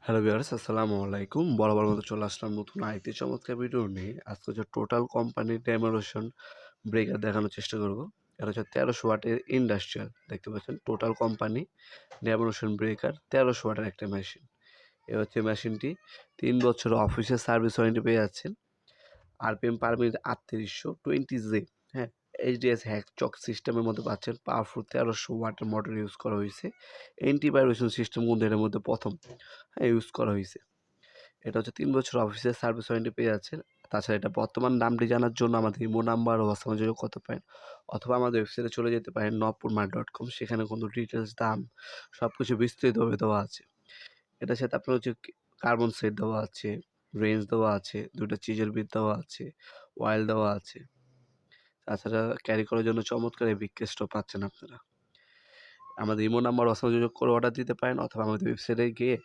Hello viewers, আসসালামু আলাইকুম। বরাবর মতো চলে আসলাম নতুন আরেকটি চমৎকার ভিডিও নিয়ে। আজকে হচ্ছে টোটাল কোম্পানি ডেমোলেশন ব্রেকার দেখানোর চেষ্টা করব। এটা হচ্ছে 1300 ওয়াটের ইন্ডাস্ট্রিয়াল। দেখতে পাচ্ছেন টোটাল কোম্পানি ডেমোলেশন ব্রেকার 1300 ওয়াটের একটা মেশিন। এ হচ্ছে মেশিনটি 3 বছর অফিসের সার্ভিস ওয়ারেন্টি পেয়ে যাচ্ছেন। আরপিএম পার মিনিট 3800 20 জে, হ্যাঁ, এইচডিএস হ্যাকচক সিস্টেমের মধ্যে পাচ্ছেন। পাওয়ারফুল 1300 ওয়াটের মোটর ইউজ করা হয়েছে। অ্যান্টিভাইব্রেশন সিস্টেম কিন্তু এর মধ্যে প্রথম ইউজ করা হয়েছে। এটা হচ্ছে 3 বছর অফিসের সার্ভিস ওয়ারেন্টি পেয়ে যাচ্ছেন। তাছাড়া এটা বর্তমান দামটি জানার জন্য আমাদের ইমো নাম্বার ও হোয়াটসঅ্যাপে যোগাযোগ করতে পারেন, অথবা আমাদের ওয়েবসাইটে চলে যেতে পারেন nopurmart.com। সেখানে কিন্তু ডিটেলস, দাম সবকিছু বিস্তারিতভাবে দেওয়া আছে। এটার সাথে আপনার হচ্ছে কার্বন সেট দেওয়া আছে, রেঞ্জ দেওয়া আছে, 2টা চিজেল বিট দেওয়া আছে, অয়েল দেওয়া আছে। তাছাড়া ক্যারি করার জন্য চমৎকার এই বিগ কেসটাও পাচ্ছেন আপনারা। আমাদের ইমো নাম্বার হোয়াটসঅ্যাপে যোগাযোগ করে অর্ডার দিতে পারেন, অথবা আমাদের ওয়েবসাইটে গিয়ে